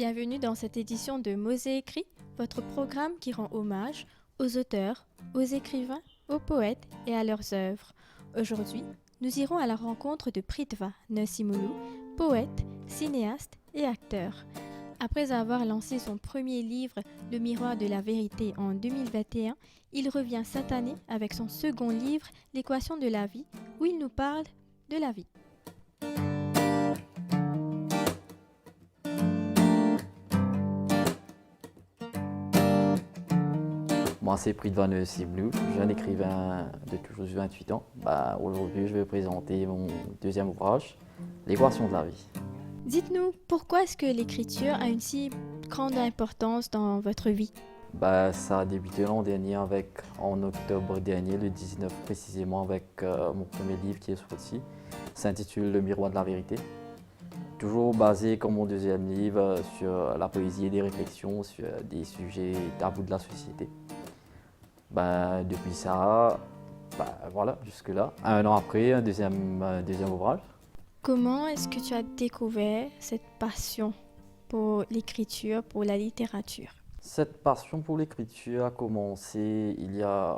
Bienvenue dans cette édition de Mots et écrits, votre programme qui rend hommage aux auteurs, aux écrivains, aux poètes et à leurs œuvres. Aujourd'hui, nous irons à la rencontre de Pritva Nocimoulou, poète, cinéaste et acteur. Après avoir lancé son premier livre, Le miroir de la vérité, en 2021, il revient cette année avec son second livre, L'équation de la vie, où il nous parle de la vie. Moi, c'est Pritva Nocimoulou, jeune écrivain de tout juste 28 ans. Aujourd'hui, je vais présenter mon deuxième ouvrage, L'équation de la vie. Dites-nous, pourquoi est-ce que l'écriture a une si grande importance dans votre vie? Ça a débuté l'an dernier en octobre dernier, le 19 précisément, avec mon premier livre qui est sorti. Ça s'intitule Le miroir de la vérité. Toujours basé, comme mon deuxième livre, sur la poésie et des réflexions sur des sujets tabous de la société. Depuis ça, voilà, jusque-là. Un an après, un deuxième ouvrage. Comment est-ce que tu as découvert cette passion pour l'écriture, pour la littérature? Cette passion pour l'écriture a commencé il y a,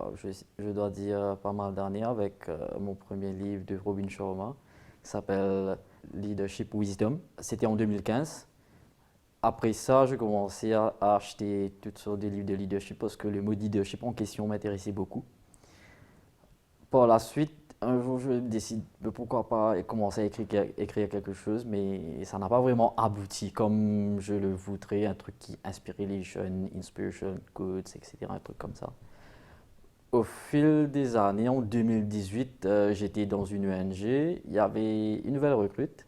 je dois dire, pas mal d'années avec mon premier livre de Robin Sharma qui s'appelle Leadership Wisdom. C'était en 2015. Après ça, j'ai commencé à acheter toutes sortes de livres de leadership parce que le mot leadership en question m'intéressait beaucoup. Par la suite, un jour, je décide de pourquoi pas commencer à écrire quelque chose, mais ça n'a pas vraiment abouti comme je le voudrais, un truc qui inspirait les jeunes, inspiration quotes, etc., un truc comme ça. Au fil des années, en 2018, j'étais dans une ONG, il y avait une nouvelle recrute,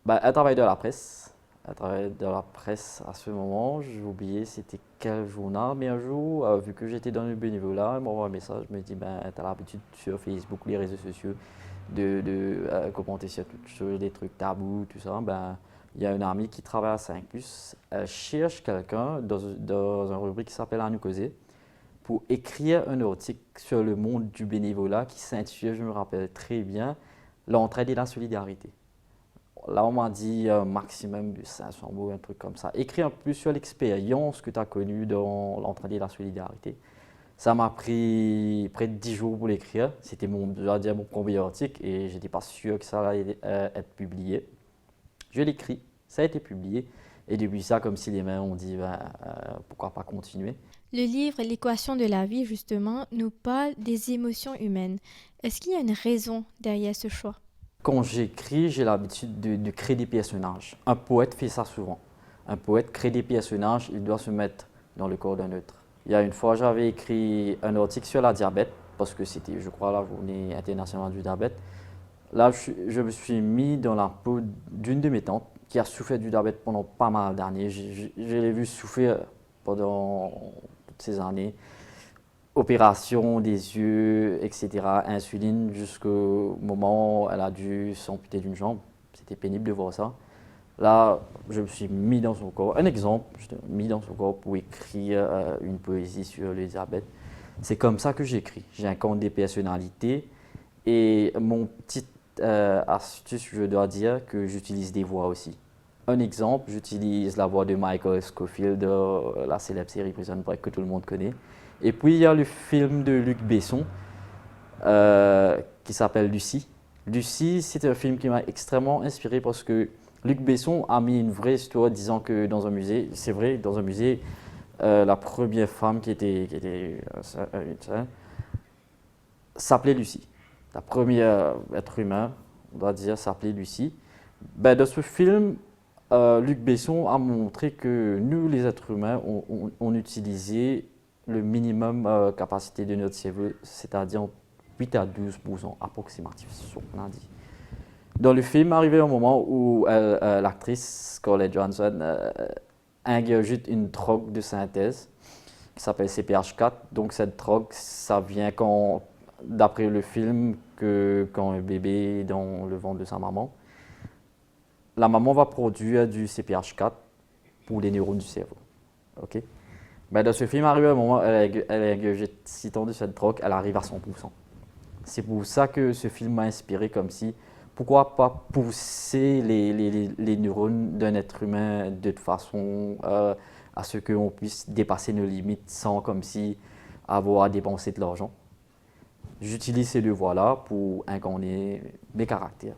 elle travaille dans la presse. Elle travaille dans la presse à ce moment, j'ai oublié c'était quel journal, mais un jour, vu que j'étais dans le bénévolat, elle m'envoie un message, elle me dit tu as l'habitude sur Facebook, les réseaux sociaux, de commenter sur des trucs tabous, tout ça. Il y a une amie qui travaille à 5 plus, elle cherche quelqu'un dans un rubrique qui s'appelle À nous causer pour écrire un article sur le monde du bénévolat qui s'intitule, je me rappelle très bien, L'entraide et la solidarité. Là, on m'a dit un maximum de 500 mots, un truc comme ça. Écris un peu sur l'expérience que tu as connue dans l'entraide et la solidarité. Ça m'a pris près de 10 jours pour l'écrire. C'était mon premier article et je n'étais pas sûr que ça allait être publié. Je l'ai écrit, ça a été publié. Et depuis ça, comme si les mains ont dit pourquoi pas continuer. Le livre L'équation de la vie, justement, nous parle des émotions humaines. Est-ce qu'il y a une raison derrière ce choix? Quand j'écris, j'ai l'habitude de créer des personnages. Un poète fait ça souvent. Un poète crée des personnages, il doit se mettre dans le corps d'un autre. Il y a une fois, j'avais écrit un article sur la diabète, parce que c'était, je crois, la journée internationale du diabète. Là, je me suis mis dans la peau d'une de mes tantes qui a souffert du diabète pendant pas mal d'années. Je l'ai vu souffrir pendant toutes ces années. Opération des yeux, etc., insuline, jusqu'au moment où elle a dû s'amputer d'une jambe. C'était pénible de voir ça. Là, je me suis mis dans son corps, un exemple, je me suis mis dans son corps pour écrire une poésie sur le diabète. C'est comme ça que j'écris. J'incarne des personnalités et mon petite astuce, je dois dire que j'utilise des voix aussi. Un exemple, j'utilise la voix de Michael Scofield de la célèbre série Prison Break que tout le monde connaît. Et puis il y a le film de Luc Besson qui s'appelle Lucie. Lucie, c'est un film qui m'a extrêmement inspiré parce que Luc Besson a mis une vraie histoire disant que dans un musée, c'est vrai, dans un musée, la première femme qui était s'appelait Lucie. La première être humain, on doit dire, s'appelait Lucie. Dans ce film, Luc Besson a montré que nous, les êtres humains, on utilisait le minimum capacité de notre cerveau, c'est-à-dire 8 à 12% approximatif, c'est ce qu'on a dit. Dans le film, arrivé un moment où l'actrice Scarlett Johansson ingurgite une drogue de synthèse qui s'appelle CPH4. Donc cette drogue, ça vient d'après le film, quand un bébé est dans le ventre de sa maman, la maman va produire du CPH4 pour les neurones du cerveau. Okay? Dans ce film, arrivé à un moment, elle ingurgite si tant de cette drogue, elle arrive à 100%. C'est pour ça que ce film m'a inspiré comme si, pourquoi pas pousser les neurones d'un être humain de façon à ce qu'on puisse dépasser nos limites sans comme si avoir à dépenser de l'argent. J'utilise ces deux voies-là pour incarner mes caractères.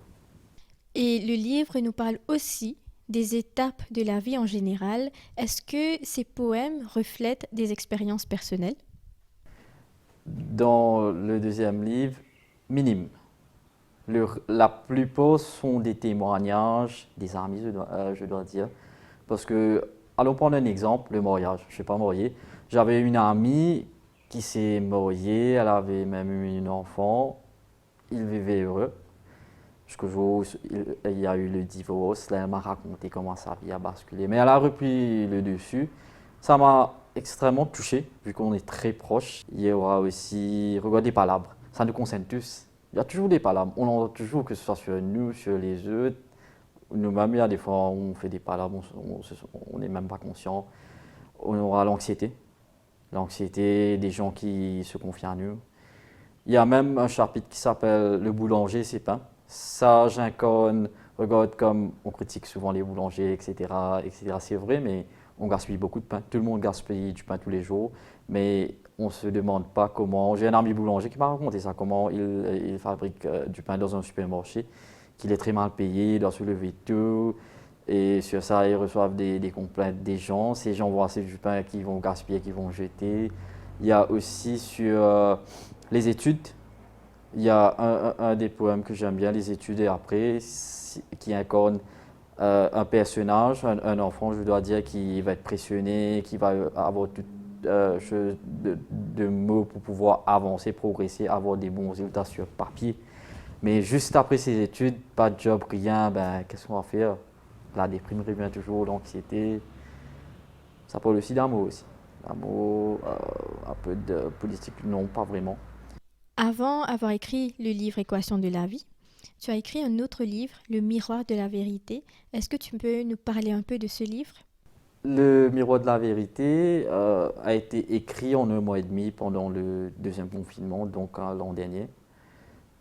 Et le livre nous parle aussi des étapes de la vie en général. Est-ce que ces poèmes reflètent des expériences personnelles? Dans le deuxième livre, minime. La plupart sont des témoignages des amis, je dois dire. Parce que, allons prendre un exemple, le mariage. Je ne suis pas marié. J'avais une amie qui s'est mariée, elle avait même eu un enfant, ils vivaient heureux. Jusqu'au jour où il y a eu le divorce, là, elle m'a raconté comment sa vie a basculé. Mais elle a repris le dessus. Ça m'a extrêmement touché, vu qu'on est très proches. Il y aura aussi, regardez des palabres, ça nous concerne tous. Il y a toujours des palabres, on en a toujours, que ce soit sur nous, sur les autres. Nous-mêmes, il y a des fois, on fait des palabres, on n'est même pas conscient. On aura l'anxiété. L'anxiété des gens qui se confient à nous. Il y a même un chapitre qui s'appelle Le boulanger, c'est pain. Ça, j'incarne, regarde comme on critique souvent les boulangers, etc. etc. C'est vrai, mais on gaspille beaucoup de pain. Tout le monde gaspille du pain tous les jours, mais on ne se demande pas comment. J'ai un ami boulanger qui m'a raconté ça, comment il fabrique du pain dans un supermarché, qu'il est très mal payé, il doit se lever tôt. Et sur ça, ils reçoivent des complaintes des gens. Ces gens voient assez du pain qu'ils vont gaspiller, qu'ils vont jeter. Il y a aussi sur les études. Il y a un des poèmes que j'aime bien, Les études et après, qui incarne un personnage, un enfant, je dois dire, qui va être pressionné, qui va avoir tout de mots pour pouvoir avancer, progresser, avoir des bons résultats sur papier. Mais juste après ses études, pas de job, rien, ben, qu'est-ce qu'on va faire? La déprime revient toujours, l'anxiété. Ça parle aussi d'amour aussi. L'amour, un peu de politique, non, pas vraiment. Avant avoir écrit le livre Équation de la vie, tu as écrit un autre livre, Le miroir de la vérité. Est-ce que tu peux nous parler un peu de ce livre? Le miroir de la vérité a été écrit en un mois et demi pendant le deuxième confinement, donc l'an dernier.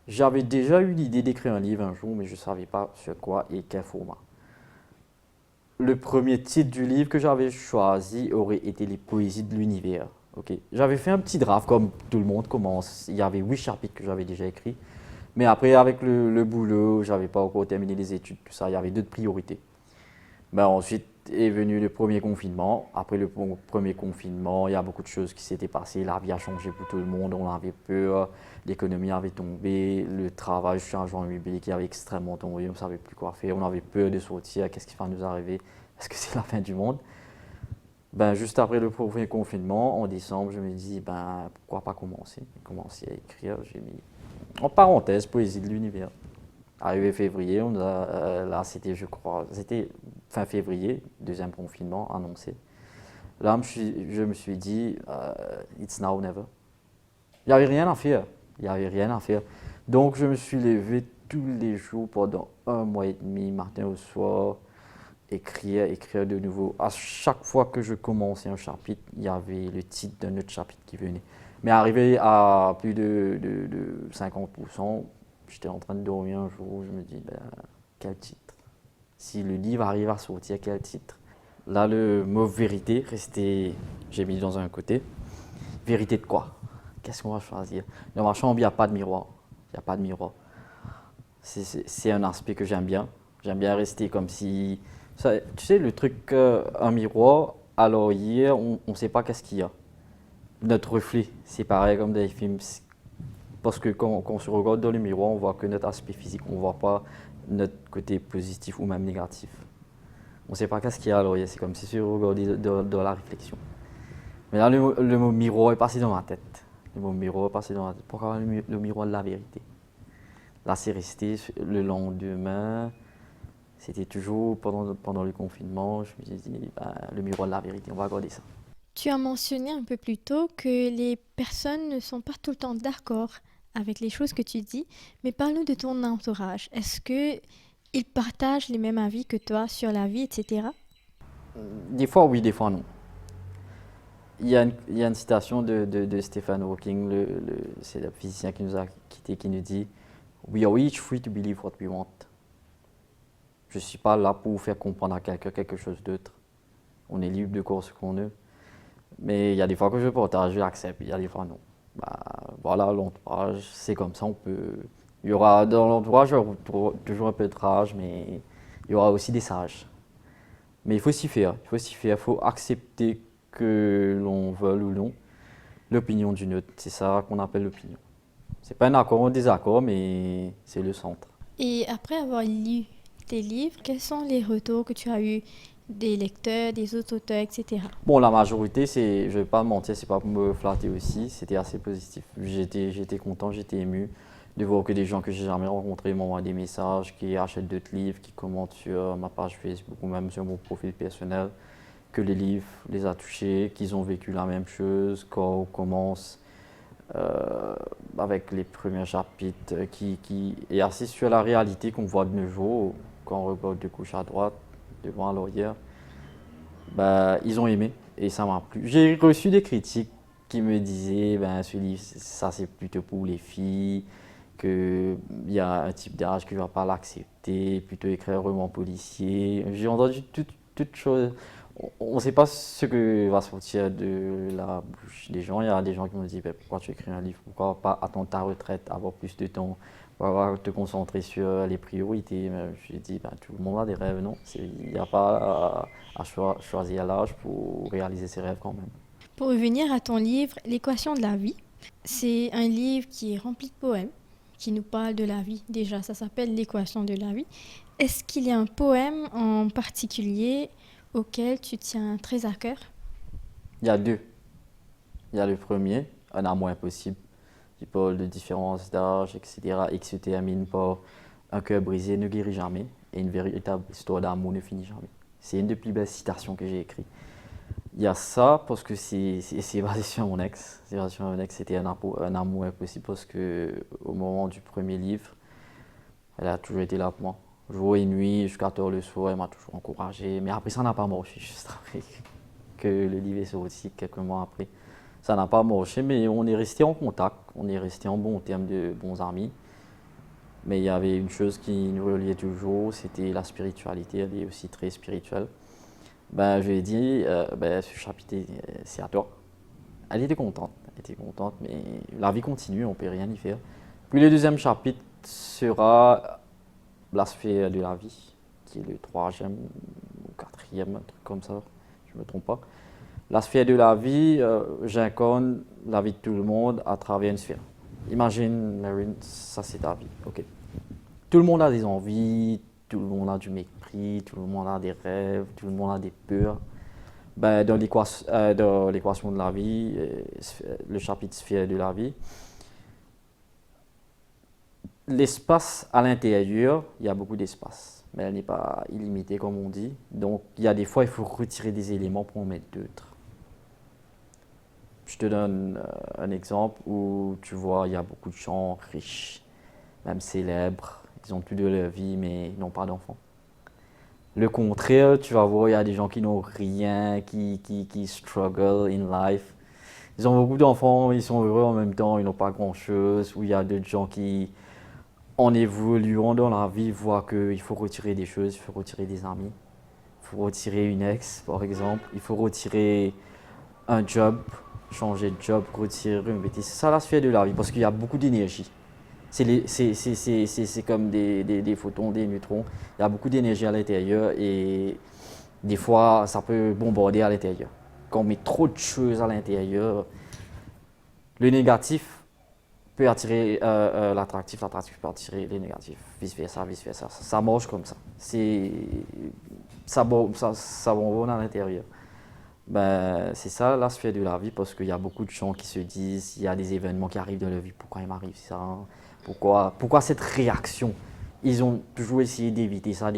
J'avais déjà eu l'idée d'écrire un livre un jour, mais je ne savais pas sur quoi et quel format. Le premier titre du livre que j'avais choisi aurait été Les poésies de l'univers. Okay. J'avais fait un petit draft, comme tout le monde commence. Il y avait 8 chapitres que j'avais déjà écrits. Mais après, avec le boulot, je n'avais pas encore terminé les études, tout ça. Il y avait d'autres priorités. Ben, ensuite est venu le premier confinement. Après le premier confinement, il y a beaucoup de choses qui s'étaient passées. La vie a changé pour tout le monde. On avait peur. L'économie avait tombé. Le travail, je suis agent immobilier qui avait extrêmement tombé. On ne savait plus quoi faire. On avait peur de sortir. Qu'est-ce qui va nous arriver? Est-ce que c'est la fin du monde? Ben, juste après le premier confinement, en décembre, je me dis, ben, pourquoi pas commencer? J'ai commencé à écrire. J'ai mis en parenthèse Poésie de l'univers. Arrivé février, là c'était, je crois, c'était fin février, deuxième confinement annoncé. Là, je me suis dit, it's now or never. Il n'y avait rien à faire. Il n'y avait rien à faire. Donc, je me suis levé tous les jours pendant un mois et demi, matin au soir, écrire de nouveau. À chaque fois que je commençais un chapitre, il y avait le titre d'un autre chapitre qui venait. Mais arrivé à plus de 50%, j'étais en train de dormir un jour, je me dis, ben, quel titre? Si le livre arrive à sortir, quel titre? Là, le mot vérité restait, j'ai mis dans un côté. Vérité de quoi? Qu'est-ce qu'on va choisir? Dans ma chambre, il n'y a pas de miroir. Il n'y a pas de miroir. C'est un aspect que j'aime bien. J'aime bien rester comme si... Ça, tu sais, le truc, un miroir, alors hier, on ne sait pas qu'est-ce qu'il y a. Notre reflet, c'est pareil comme dans les films. Parce que quand on se regarde dans le miroir, on voit que notre aspect physique, on ne voit pas notre côté positif ou même négatif. On ne sait pas qu'est-ce qu'il y a, alors c'est comme si on regardait dans la réflexion. Mais là, le mot miroir est passé dans ma tête. Le mot miroir est passé dans ma tête. Pourquoi le miroir de la vérité? Là, c'est resté le lendemain. C'était toujours pendant le confinement. Je me suis dit, ben, le miroir de la vérité, on va regarder ça. Tu as mentionné un peu plus tôt que les personnes ne sont pas tout le temps d'accord avec les choses que tu dis, mais parle-nous de ton entourage. Est-ce que ils partagent les mêmes avis que toi sur la vie, etc.? Des fois, oui, des fois, non. Il y a une citation de Stephen Hawking, c'est le physicien qui nous a quittés, qui nous dit We are each free to believe what we want. Je ne suis pas là pour faire comprendre à quelqu'un quelque chose d'autre. On est libre de croire ce qu'on veut. Mais il y a des fois que je partage, je l'accepte, il y a des fois non. Bah, voilà, l'entourage, c'est comme ça, on peut... Il y aura dans l'entourage toujours un peu de rage, mais il y aura aussi des sages. Mais il faut s'y faire, il faut accepter que l'on veuille ou non l'opinion d'une autre. C'est ça qu'on appelle l'opinion. C'est pas un accord ou un désaccord, mais c'est le centre. Et après avoir lu tes livres, quels sont les retours que tu as eus des lecteurs, des autres auteurs, etc. Bon, la majorité, je vais pas mentir, c'est pas pour me flatter aussi, c'était assez positif. J'étais content, j'étais ému de voir que des gens que j'ai jamais rencontrés m'envoient des messages, qui achètent d'autres livres, qui commentent sur ma page Facebook ou même sur mon profil personnel, que les livres les a touchés, qu'ils ont vécu la même chose quand on commence avec les premiers chapitres, qui est assez sur la réalité qu'on voit de nos jours quand on regarde de gauche à droite, devant à l'arrière. Bah, ils ont aimé et ça m'a plu. J'ai reçu des critiques qui me disaient ben, ce livre, ça c'est plutôt pour les filles, qu'il y a un type d'âge qui ne va pas l'accepter, plutôt écrire un roman policier. J'ai entendu toutes choses. On ne sait pas ce que va sortir de la bouche des gens. Il y a des gens qui me disent ben, pourquoi tu écris un livre, pourquoi pas attendre ta retraite, avoir plus de temps, pourquoi te concentrer sur les priorités. J'ai dit ben, tout le monde a des rêves, non? Il n'y a pas à choisir l'âge pour réaliser ses rêves quand même. Pour revenir à ton livre, L'équation de la vie, c'est un livre qui est rempli de poèmes, qui nous parle de la vie. Déjà, ça s'appelle L'équation de la vie. Est-ce qu'il y a un poème en particulier auquel tu tiens très à cœur? Il y a deux. Il y a le premier, Un amour impossible, qui parle de différence d'âge, etc., et qui se termine par un cœur brisé ne guérit jamais, et une véritable histoire d'amour ne finit jamais. C'est une des plus belles citations que j'ai écrites. Il y a ça parce que c'est basé sur mon ex. C'est basé sur mon ex, c'était un amour impossible parce que au moment du premier livre, elle a toujours été là pour moi. Jour et nuit, jusqu'à tard le soir, elle m'a toujours encouragé. Mais après, ça n'a pas marché, juste après que le livre est sorti, quelques mois après. Ça n'a pas marché, mais on est resté en contact, on est resté en bons termes de bons amis. Mais il y avait une chose qui nous reliait toujours, c'était la spiritualité, elle est aussi très spirituelle. Ben, je lui ai dit, ben, ce chapitre, c'est à toi. Elle était contente, mais la vie continue, on ne peut rien y faire. Puis le deuxième chapitre sera la sphère de la vie, qui est le troisième ou quatrième, un truc comme ça, je ne me trompe pas. La sphère de la vie, j'incarne la vie de tout le monde à travers une sphère. Imagine, Marine, ça c'est ta vie, ok. Tout le monde a des envies, tout le monde a du mépris, tout le monde a des rêves, tout le monde a des peurs. Ben, dans l'équation de la vie, le chapitre sphère de la vie, l'espace à l'intérieur, il y a beaucoup d'espace, mais elle n'est pas illimitée comme on dit. Donc il y a des fois, il faut retirer des éléments pour en mettre d'autres. Je te donne un exemple où tu vois, il y a beaucoup de gens riches, même célèbres, ils ont tout de leur vie, mais ils n'ont pas d'enfants. Le contraire, tu vas voir, il y a des gens qui n'ont rien, qui struggle in life. Ils ont beaucoup d'enfants, ils sont heureux en même temps, ils n'ont pas grand-chose. Ou il y a d'autres gens qui, en évoluant dans la vie, voient qu'il faut retirer des choses, il faut retirer des amis. Il faut retirer une ex, par exemple. Il faut retirer un job, changer de job, retirer une bêtise. C'est ça la sphère de la vie, parce qu'il y a beaucoup d'énergie. C'est comme des photons, des neutrons. Il y a beaucoup d'énergie à l'intérieur et des fois, ça peut bombarder à l'intérieur. Quand on met trop de choses à l'intérieur, le négatif peut attirer l'attractif peut attirer le négatif. Vice-versa, vice-versa. Ça marche comme ça. Ça bonbonne à l'intérieur. Ben, c'est ça la sphère de la vie parce qu'il y a beaucoup de gens qui se disent il y a des événements qui arrivent dans leur vie, pourquoi il m'arrive ça, hein? Pourquoi cette réaction? Ils ont toujours essayé d'éviter ça,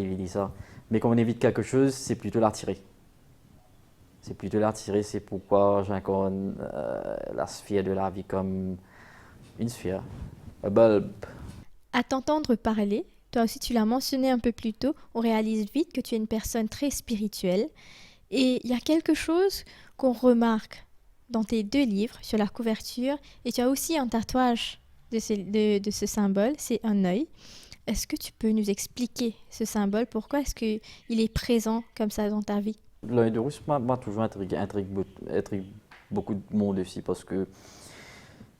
mais quand on évite quelque chose, c'est plutôt l'attirer. C'est pourquoi j'incarne la sphère de la vie comme une sphère, un bulbe. À t'entendre parler, toi aussi tu l'as mentionné un peu plus tôt, on réalise vite que tu es une personne très spirituelle. Et il y a quelque chose qu'on remarque dans tes deux livres sur la couverture, et tu as aussi un tatouage de ce symbole, c'est un œil. Est-ce que tu peux nous expliquer ce symbole? Pourquoi est-ce qu'il est présent comme ça dans ta vie? L'œil de Russe m'a toujours intrigue beaucoup de monde aussi parce que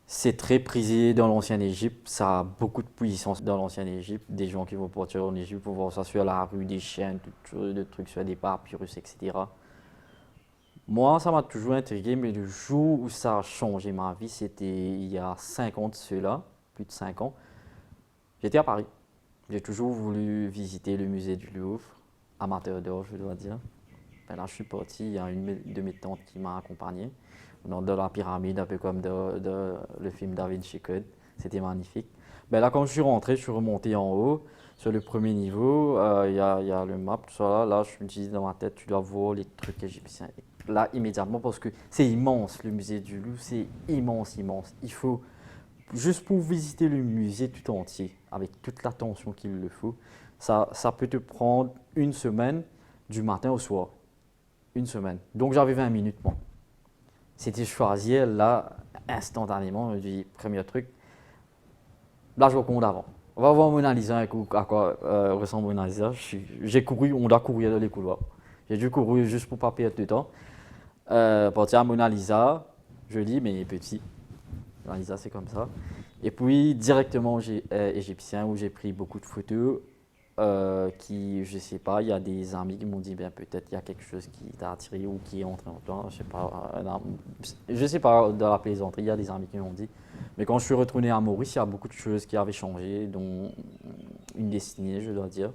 c'est très prisé dans l'ancienne Égypte, ça a beaucoup de puissance dans l'ancienne Égypte. Des gens qui vont partir en Égypte pour voir ça sur la rue, des chaînes, des trucs sur des papyrus, etc. Moi, ça m'a toujours intrigué, mais le jour où ça a changé ma vie, c'était il y a 5 ans de cela, plus de 5 ans. J'étais à Paris. J'ai toujours voulu visiter le musée du Louvre, amateur d'art, je dois dire. Ben là, je suis parti, il y a une de mes tantes qui m'a accompagné dans la pyramide, un peu comme le film Da Vinci Code. C'était magnifique. Ben là, quand je suis rentré, je suis remonté en haut. Sur le premier niveau, il y a le map, tout ça là. Là, je me dis dans ma tête, tu dois voir les trucs égyptiens. Là, immédiatement, parce que c'est immense, le musée du Louvre, c'est immense, immense. Il faut, juste pour visiter le musée tout entier, avec toute l'attention qu'il le faut, ça peut te prendre une semaine, du matin au soir. Une semaine. Donc j'avais 20 minutes, moi. C'était choisir là, instantanément. Je me dis, premier truc, là je recommande avant. On va voir Mona Lisa, à quoi ressemble Mona Lisa. J'ai couru, on doit courir dans les couloirs. J'ai dû courir juste pour ne pas perdre de temps. Partir à Mona Lisa, joli mais petit. Mona Lisa, c'est comme ça. Et puis directement égyptien où j'ai pris beaucoup de photos. Qui, je sais pas, il y a des amis qui m'ont dit, ben peut-être il y a quelque chose qui t'a attiré ou qui est entré en toi, je sais pas, dans la plaisanterie, il y a des amis qui m'ont dit. Mais quand je suis retourné à Maurice, il y a beaucoup de choses qui avaient changé, dont une destinée, je dois dire.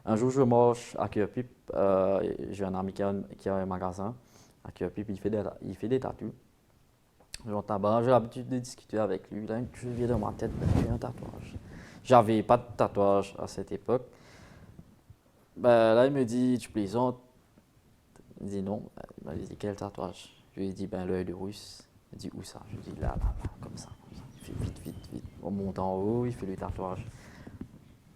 Un jour, je marche à Cœur-Pipe, j'ai un ami qui a un magasin à Cœur-Pipe, il fait des tatous. J'ai l'habitude de discuter avec lui, là, je viens dans ma tête, ben, j'ai un tatouage. J'avais pas de tatouage à cette époque. Ben, là, il me dit, tu plaisantes? Il me dit non. Il m'a dit, quel tatouage? Je lui ai dit, ben, l'œil de Russe. Il me dit, où ça? Je lui ai dit, là, comme ça, comme ça. Il fait vite, vite, vite. On monte en haut, il fait le tatouage.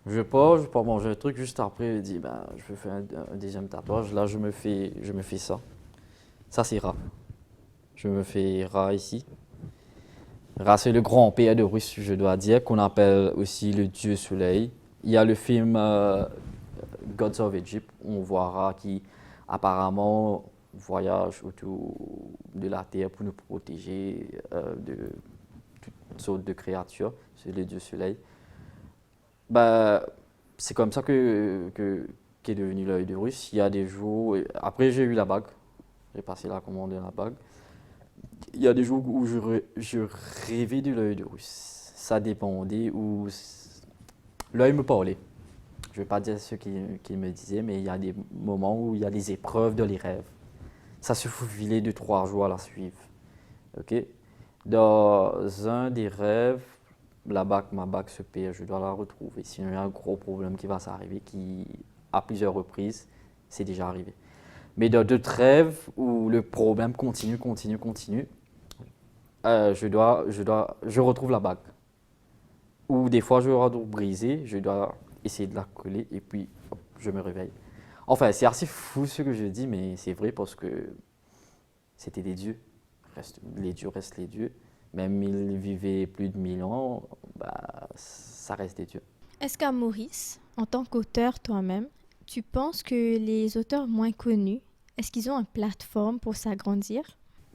Je pars manger un truc. Juste après, il dit, ben, je veux faire un deuxième tatouage. Là, je me fais ça. Ça, c'est Ra. Je me fais Ra ici. Ra, c'est le grand-père de Russe, je dois dire, qu'on appelle aussi le dieu soleil. Il y a le film Gods of Egypt, on voit Ra qui apparemment voyage autour de la terre pour nous protéger de toutes sortes de créatures, c'est le dieu soleil. Ben, c'est comme ça qu'est devenu l'œil de Russe. Il y a des jours, après j'ai eu la bague, j'ai passé la commande de la bague. Il y a des jours où je rêvais de l'œil de Russe. Ça dépendait où l'œil me parlait. Je ne vais pas dire ce qu'il me disait, mais il y a des moments où il y a des épreuves dans les rêves. Ça se faufilait de 3 jours à la suivre. Okay? Dans un des rêves, ma bague se perd, je dois la retrouver. Sinon, il y a un gros problème qui va s'arriver, qui, à plusieurs reprises, c'est déjà arrivé. Mais dans d'autres rêves où le problème continue, je retrouve la bague. Ou des fois, je la retrouve brisée, je dois essayer de la coller et puis hop, je me réveille. Enfin, c'est assez fou ce que je dis, mais c'est vrai parce que c'était des dieux. Les dieux restent les dieux. Même ils vivaient plus de 1000 ans, bah, ça reste des dieux. Est-ce qu'à Maurice, en tant qu'auteur toi-même, tu penses que les auteurs moins connus, est-ce qu'ils ont une plateforme pour s'agrandir?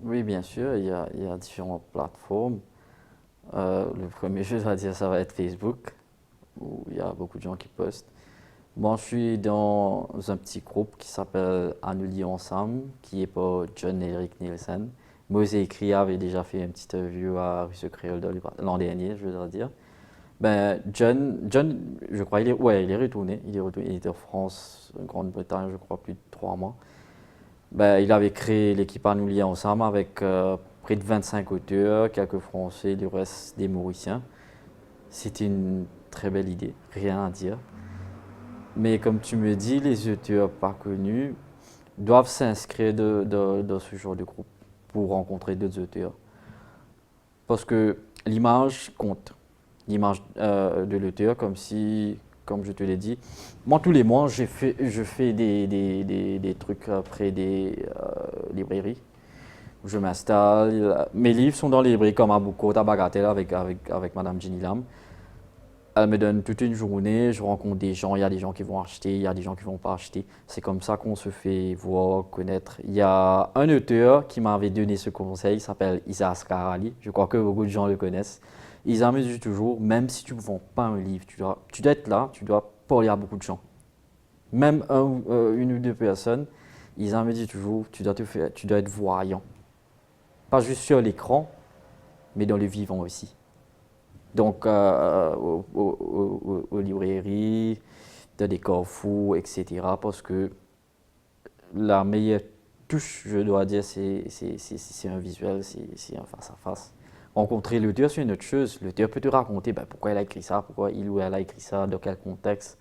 Oui, bien sûr, il y a différentes plateformes. Le premier, je dois dire, ça va être Facebook, où il y a beaucoup de gens qui postent. Moi, je suis dans un petit groupe qui s'appelle À nous lire ensemble, qui est par John Eric Nielsen. Moi, j'ai écrit, avait déjà fait une petite review à Russe Créole l'an dernier, je dois dire. Ben, John, je crois, il est retourné. Il était en France, en Grande-Bretagne, je crois, plus de 3 mois. Ben, il avait créé l'équipe À nous lire ensemble avec près de 25 auteurs, quelques Français, le reste des Mauriciens. C'était une très belle idée, rien à dire. Mais comme tu me dis, les auteurs pas connus doivent s'inscrire dans ce genre de groupe pour rencontrer d'autres auteurs. Parce que l'image compte. L'image de l'auteur, comme je te l'ai dit. Moi, tous les mois, je fais des trucs près des librairies. je m'installe. Mes livres sont dans les librairies comme à Boucotte, à Bagatelle avec Madame Jenny Lam. Elle me donne toute une journée, je rencontre des gens, il y a des gens qui vont acheter, il y a des gens qui ne vont pas acheter. C'est comme ça qu'on se fait voir, connaître. Il y a un auteur qui m'avait donné ce conseil, il s'appelle Isa Askarali. Je crois que beaucoup de gens le connaissent. Isa me dit toujours, même si tu ne vends pas un livre, tu dois être là, tu dois parler à beaucoup de gens. Même une ou deux personnes, Isa me dit toujours, tu dois être voyant. Pas juste sur l'écran, mais dans le vivant aussi. Donc, aux librairies, dans des carrefours, etc. Parce que la meilleure touche, je dois dire, c'est un visuel, c'est un face-à-face. Rencontrer l'auteur, c'est une autre chose. L'auteur peut te raconter pourquoi il a écrit ça, pourquoi il ou elle a écrit ça, dans quel contexte.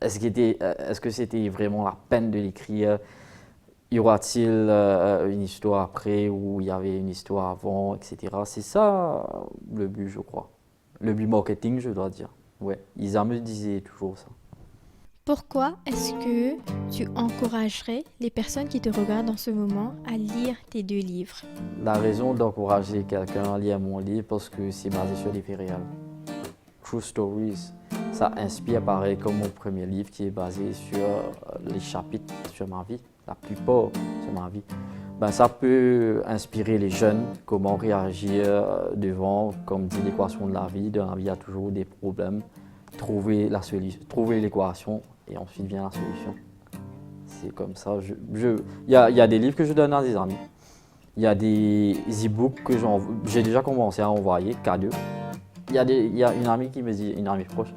Est-ce que c'était vraiment la peine de l'écrire? Y aura-t-il une histoire après ou il y avait une histoire avant, etc. C'est ça le but, je crois. Le but marketing, je dois dire. Ouais, Isa me disait toujours ça. Pourquoi est-ce que tu encouragerais les personnes qui te regardent en ce moment à lire tes 2 livres? La raison d'encourager quelqu'un à lire mon livre, parce que c'est basé sur des faits réels. True Stories, ça inspire pareil comme mon premier livre qui est basé sur les chapitres sur ma vie, la plupart sur ma vie. Ça peut inspirer les jeunes, comment réagir devant, comme dit l'équation de la vie. Dans la vie, il y a toujours des problèmes. Trouver l'équation et ensuite vient la solution. C'est comme ça. Il y a des livres que je donne à des amis. Il y a des e-books que j'ai déjà commencé à envoyer, cadeaux. Il y a une amie qui me dit, une amie proche,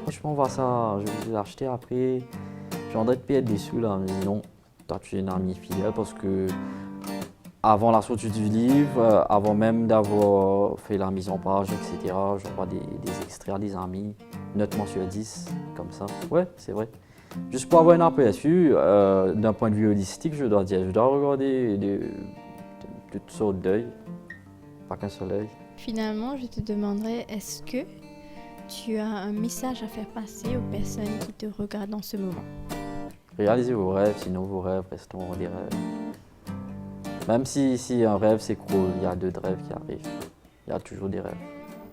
franchement, on va ça, je vais l'acheter après. J'ai envie de payer des sous là. Elle me dit non, toi tu es une amie fidèle parce que avant la sortie du livre, avant même d'avoir fait la mise en page, etc., j'envoie des extraits à des amis, note-moi sur 10, comme ça. Ouais, c'est vrai. Juste pour avoir un aperçu, d'un point de vue holistique, je dois dire, je dois regarder toutes sortes d'œils, pas qu'un seul œil. Finalement, je te demanderais, est-ce que tu as un message à faire passer aux personnes qui te regardent en ce moment? Réalisez vos rêves, sinon vos rêves resteront des rêves. Même si un rêve s'écroule, il y a d'autres rêves qui arrivent. Il y a toujours des rêves.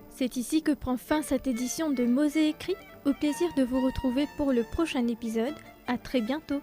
C'est ici que prend fin cette édition de Mosée écrit. Au plaisir de vous retrouver pour le prochain épisode. À très bientôt.